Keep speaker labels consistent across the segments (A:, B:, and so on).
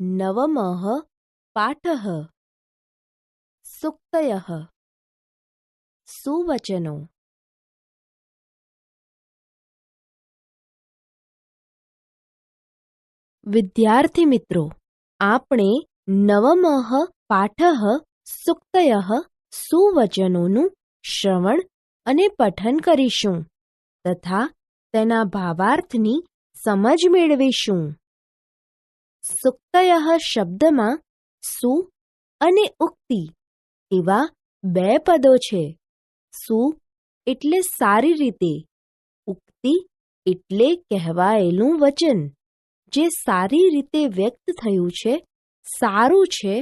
A: નવમઃ પાઠઃ સુક્તયઃ સુવચનો. વિદ્યાર્થી મિત્રો, આપણે નવમઃ પાઠઃ સુક્તયઃ સુવચનોનું શ્રવણ અને પઠન કરીશું તથા તેના ભાવાર્થની સમજ મેળવીશું. સુક્તયઃ શબ્દમાં સુ અને ઉક્તિ એવા બે પદો છે. સુ એટલે સારી રીતે, ઉક્તિ એટલે કહેવાયેલું વચન જે સારી રીતે વ્યક્ત થયું છે, સારું છે,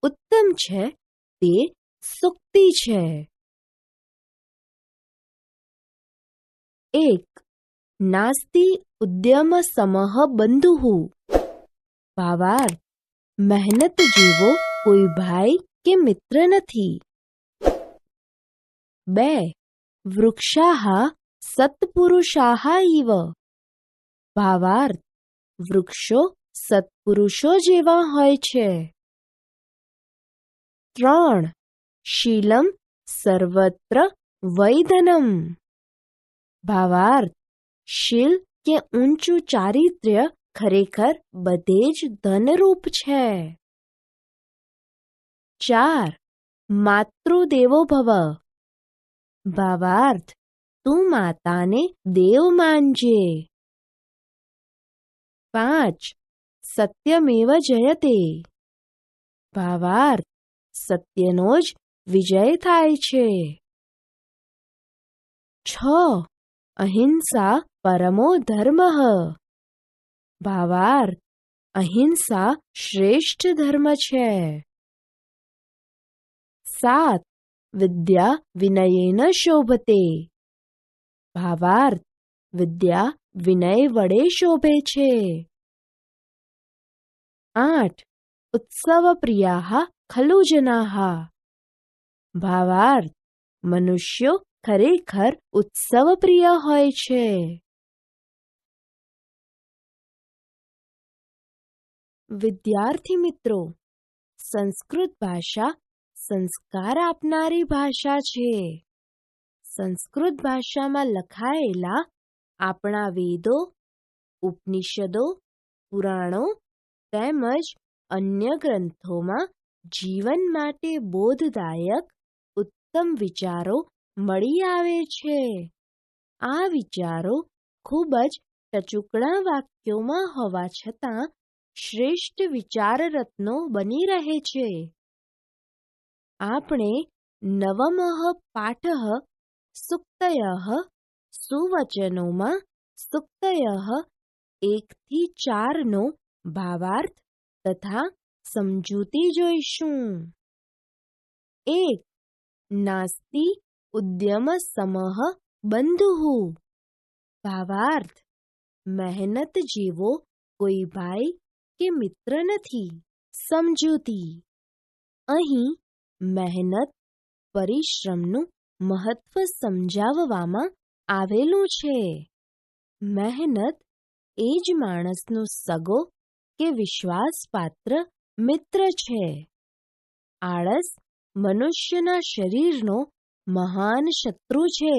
A: ઉત્તમ છે, તે સુક્તિ છે. 1. નાસ્તિ ઉદ્યમ સમઃ બંધુઃ. ભાવાર્થ: મહેનત જેવો કોઈ ભાઈ કે મિત્ર નથી. 2. વૃક્ષાઃ સત્પુરુષાઃ ઇવ. ભાવાર્થ: વૃક્ષો સત્પુરુષો જેવા હોય છે. 3. શીલમ સર્વત્ર વૈધનમ. ભાવાર્થ: શીલ કે ઊંચું ચારિત્ર્ય ખરેખર બધે જ ધનરૂપ છે. 4. માતૃદેવો ભવ. ભાવાર્થ: તું માતાને દેવ માનજે. 5. સત્યમેવ જયતે. ભાવાર્થ: સત્યનો જ વિજય થાય છે. 6. અહિંસા પરમો ધર્મઃ. ભાવાર્થ: અહિંસા શ્રેષ્ઠ ધર્મ છે. 7. વિદ્યા વિનયેન શોભતે. ભાવાર્થ: વિદ્યા વિનય વડે શોભે છે. 8. ઉત્સવ પ્રિયાઃ ખલુ જનાઃ. ભાવાર્થ: મનુષ્યો ખરેખર ઉત્સવ પ્રિય હોય છે. વિદ્યાર્થી મિત્રો, સંસ્કૃત ભાષા સંસ્કાર આપનારી ભાષા છે. સંસ્કૃત ભાષામાં લખાયેલા આપણા વેદો, ઉપનિષદો, પુરાણો તેમજ અન્ય ગ્રંથોમાં જીવન માટે બોધદાયક ઉત્તમ વિચારો મળી આવે છે. આ વિચારો ખૂબ જ ટચુકડા વાક્યોમાં હોવા છતાં શ્રેષ્ઠ વિચાર રત્નો બની રહે છે. આપણે નવમઃ પાઠઃ સુક્તયઃ સુવચનોમાં સુક્તયઃ 1 થી 4 નો ભાવાર્થ તથા સમજૂતી જોઈશું. 1. નાસ્તિ ઉદ્યમ સમઃ બંધુઃ. ભાવાર્થ: મહેનત જેવો કોઈ ભાઈ કે મિત્ર નથી. સમજૂતી: અહીં મહેનત, પરિશ્રમનું મહત્વ સમજાવવામાં આવેલું છે. મહેનત એ જ માણસનો સગો કે વિશ્વાસપાત્ર મિત્ર છે. આળસ મનુષ્યના શરીરનો મહાન શત્રુ છે,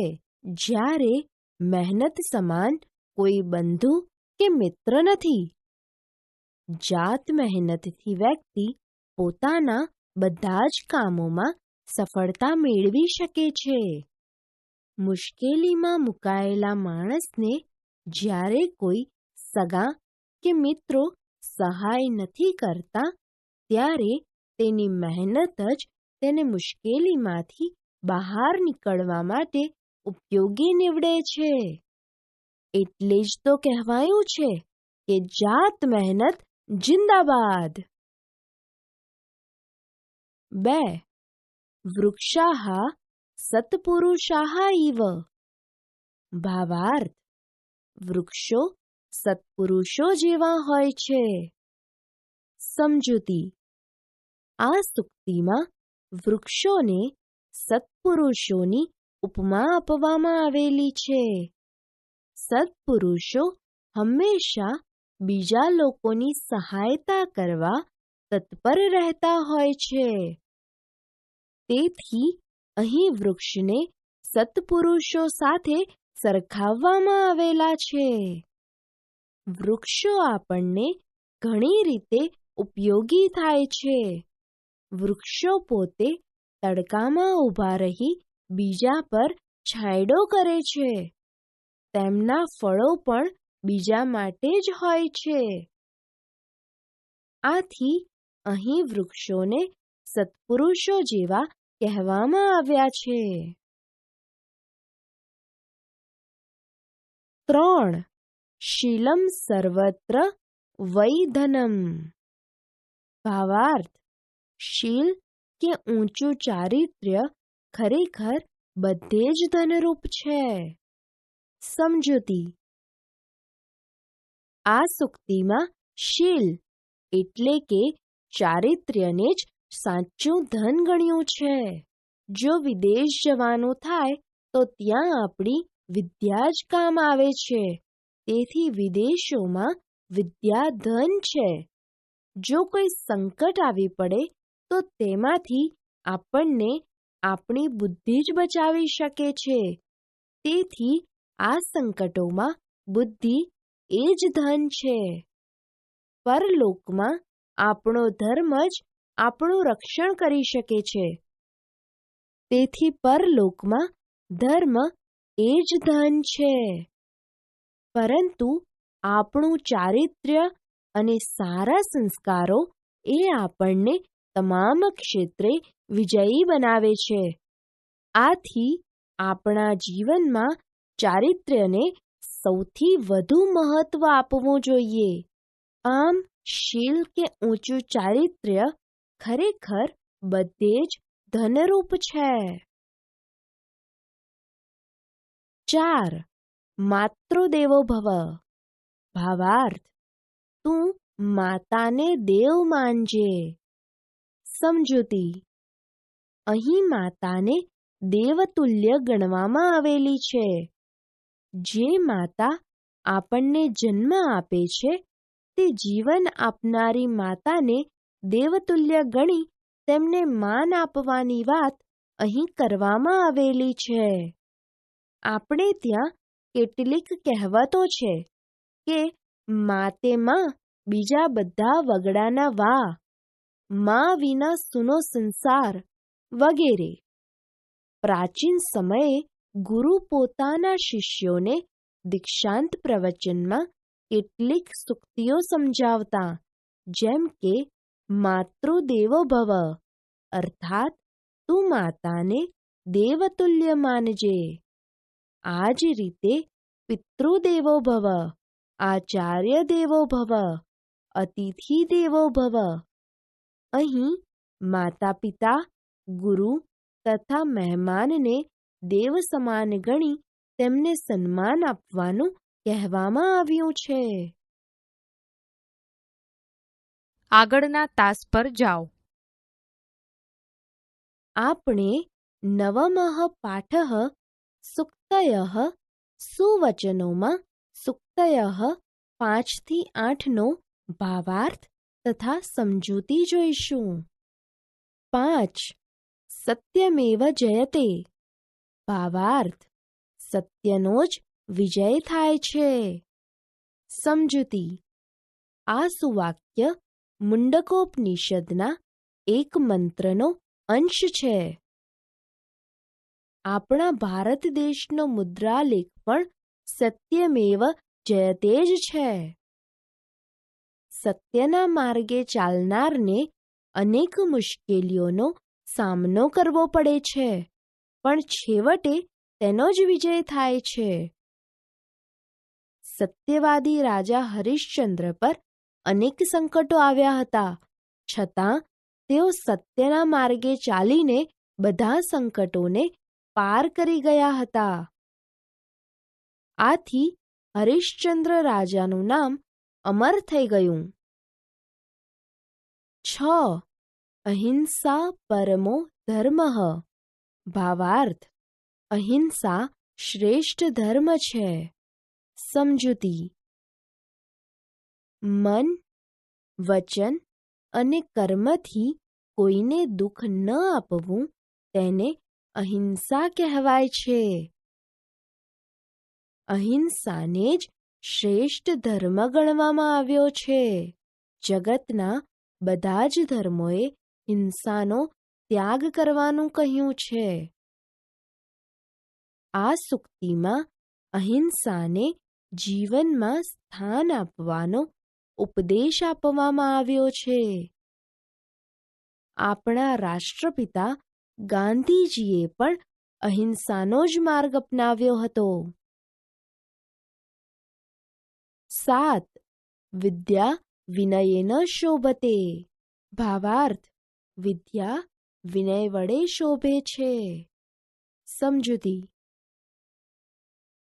A: જ્યારે મહેનત સમાન કોઈ બંધુ કે મિત્ર નથી. જાત મહેનતથી વ્યક્તિ પોતાના બધા જ કામોમાં સફળતા મેળવી શકે છે. મુશ્કેલીમાં મુકાયેલા માણસને જ્યારે કોઈ સગા કે મિત્રો સહાય નથી કરતા, ત્યારે તેની મહેનત જ તેને મુશ્કેલીમાંથી બહાર નીકળવા માટે ઉપયોગી નીવડે છે. એટલે જ તો કહેવાયું છે કે જાત મહેનત જિંદાબાદ. 2. વૃક્ષાઃ સત્પુરુષાઃ ઇવ. ભાવાર્થ: વૃક્ષો સત્પુરુષો જેવા હોય છે. સમજૂતી: આ સૂક્તિમાં વૃક્ષોને સત્પુરુષોની ઉપમા આપવામાં આવેલી છે. સત્પુરુષો હંમેશા બીજા લોકોની સહાયતા કરવા તત્પર રહેતા હોય છે. તેથી અહીં વૃક્ષને સત્પુરુષો સાથે સરખાવવામાં આવેલા છે. વૃક્ષો આપણને ઘણી રીતે ઉપયોગી થાય છે. વૃક્ષો પોતે તડકામાં ઊભા રહી બીજા પર છાંયડો કરે છે. તેમના ફળો પણ બીજા માટે જ હોય છે. આથી અહીં વૃક્ષોને સત્પુરુષો જેવા કહેવામાં આવ્યા છે. 3. શીલમ સર્વત્ર વૈધનમ. ભાવાર્થ: શીલ કે ઊંચું ચારિત્ર્ય ખરેખર બધે જ ધનરૂપ છે. સમજૂતી: આ સૂક્તિમાં શીલ એટલે કે ચારિત્ર્યને જ સાચું ધન ગણ્યું છે. જો વિદેશ જવાનું થાય તો ત્યાં આપણી વિદ્યા જ કામ આવે છે. તેથી વિદેશોમાં વિદ્યા ધન છે. જો કોઈ સંકટ આવી પડે તો તેમાંથી આપણને આપણી બુદ્ધિ જ બચાવી શકે છે. તેથી આ સંકટોમાં બુદ્ધિ એ જ ધન છે. પરલોકમાં આપણો ધર્મ જ આપણું રક્ષણ કરી શકે છે. તેથી પરલોકમાં ધર્મ એ જ ધન છે. પરંતુ આપણું ચારિત્ર્ય અને સારા સંસ્કારો એ આપણને તમામ ક્ષેત્રે વિજયી બનાવે છે. આથી આપણા જીવનમાં ચારિત્ર્યને સૌથી વધુ મહત્વ આપવું જોઈએ. આમ શીલ કે ઊંચું ચારિત્ર્ય ખરેખર બધે જ ધનરૂપ છે. 4. માતૃદેવો ભવ. ભાવાર્થ: તું માતાને દેવ માનજે. સમજૂતી: અહીં માતાને દેવતુલ્ય ગણવામાં આવેલી છે. જે માતા આપણને જન્મ આપે છે તે જીવન આપનારી માતાને દેવતુલ્ય ગણી તેમને માન આપવાની વાત અહીં કરવામાં આવેલી છે. આપણે ત્યાં કેટલીક કહેવતો છે કે માતે માં બીજા બધા વગડાના વા, માં વિના સૂનો સંસાર વગેરે. પ્રાચીન સમયે ગુરુ પોતાના શિષ્યોને દીક્ષાંત પ્રવચનમાં કેટલીક સૂક્તિઓ સમજાવતા, જેમ કે માતૃદેવો ભવ અર્થાત તું માતાને દેવતુલ્ય માનજે. આ જ રીતે પિતૃદેવો ભવ, આચાર્ય દેવો ભવ, અતિથિ દેવો ભવ. અહીં માતા પિતા, ગુરુ તથા મહેમાનને દેવ સમાન ગણી તેમને સન્માન આપવાનું કહેવામાં આવ્યું છે.
B: આગળના તાસ પર જાઓ.
A: આપણે નવમઃ પાઠઃ સુક્તયઃ સુવચનોમાં સુક્તયઃ 5 થી 8નો ભાવાર્થ તથા સમજૂતી જોઈશું. 5. સત્યમેવ જયતે. ભાવાર્થ: સત્યનો જ વિજય થાય છે. સમજૂતી: આ સુવાક્ય મુંડકોપનિષદના એક મંત્રનો અંશ છે. આપણા ભારત દેશનો મુદ્રાલેખ પણ સત્યમેવ જયતે જ છે. સત્યના માર્ગે ચાલનારને અનેક મુશ્કેલીઓનો સામનો કરવો પડે છે, પણ છેવટે તેનો જ વિજય થાય છે. સત્યવાદી રાજા હરિશ્ચંદ્ર પર અનેક સંકટો આવ્યા હતા, છતાં તેઓ સત્યના માર્ગે ચાલીને બધા સંકટોને પાર કરી ગયા હતા. આથી હરિશ્ચંદ્ર રાજાનું નામ અમર થઈ ગયું. 6. અહિંસા પરમો ધર્મઃ. ભાવાર્થ: અહિંસા શ્રેષ્ઠ ધર્મ છે. સમજૂતી: મન, વચન અને કર્મથી કોઈને દુઃખ ન આપવું તેને અહિંસા કહેવાય છે. અહિંસાને જ શ્રેષ્ઠ ધર્મ ગણવામાં આવ્યો છે. જગતના બધા જ ધર્મોએ હિંસાનો ત્યાગ કરવાનું કહ્યું છે. આ સૂક્તિમાં અહિંસાને જીવનમાં સ્થાન આપવાનો ઉપદેશ આપવામાં આવ્યો છે. આપણા રાષ્ટ્રપિતા ગાંધીજીએ પણ અહિંસાનો જ માર્ગ અપનાવ્યો હતો. 7. વિદ્યા વિનયેન શોભતે. ભાવાર્થ: વિદ્યા વિનય વડે શોભે છે. સમજૂતી: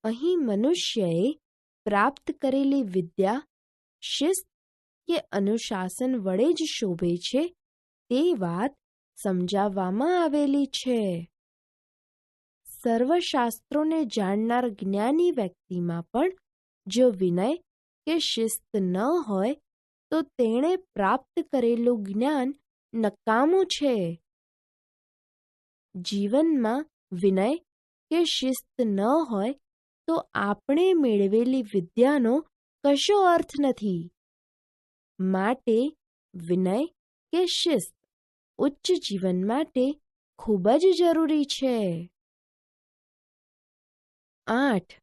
A: અહીં મનુષ્યએ પ્રાપ્ત કરેલી વિદ્યા શિસ્ત કે અનુશાસન વડે જ શોભે છે તે વાત સમજાવવામાં આવેલી છે. સર્વશાસ્ત્રોને જાણનાર જ્ઞાની વ્યક્તિમાં પણ જો વિનય કે શિસ્ત ન હોય તો તેણે પ્રાપ્ત કરેલું જ્ઞાન નકામું છે. જીવનમાં વિનય કે શિસ્ત ન હોય તો આપણે મેળવેલી વિદ્યાનો કશો અર્થ નથી. માટે વિનય કે શિસ્ત ઉચ્ચ જીવન માટે ખૂબ જ જરૂરી છે. 8.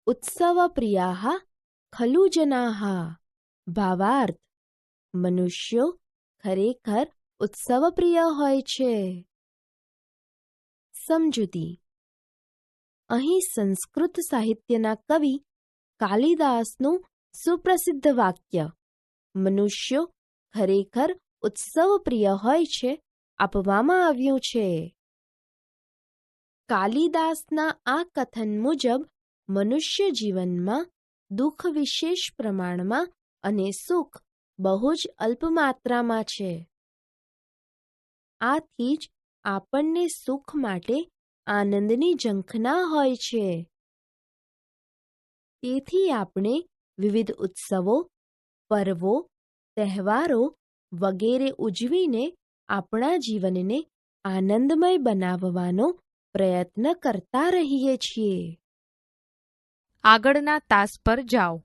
A: ઉત્સવ પ્રિયાઃ ખલુ જનાઃ. ભાવાર્થ: મનુષ્યો ખરેખર ઉત્સવ પ્રિય હોય છે. સમજૂતી: અહીં સંસ્કૃત સાહિત્યના કવિ કાલિદાસનું સુપ્રસિદ્ધ વાક્ય મનુષ્યો ખરેખર ઉત્સવ પ્રિય હોય છે આપવામાં આવ્યું છે. કાલિદાસના આ કથન મુજબ મનુષ્ય જીવનમાં દુઃખ વિશેષ પ્રમાણમાં અને સુખ બહુ જ અલ્પ માત્રામાં છે. આથી જ આપણને સુખ માટે આનંદની ઝંખના હોય છે. તેથી આપણે વિવિધ ઉત્સવો, પર્વો, તહેવારો વગેરે ઉજવીને આપણા જીવનને આનંદમય બનાવવાનો પ્રયત્ન કરતા રહીએ છીએ.
B: આગળના તાસ પર જાઓ.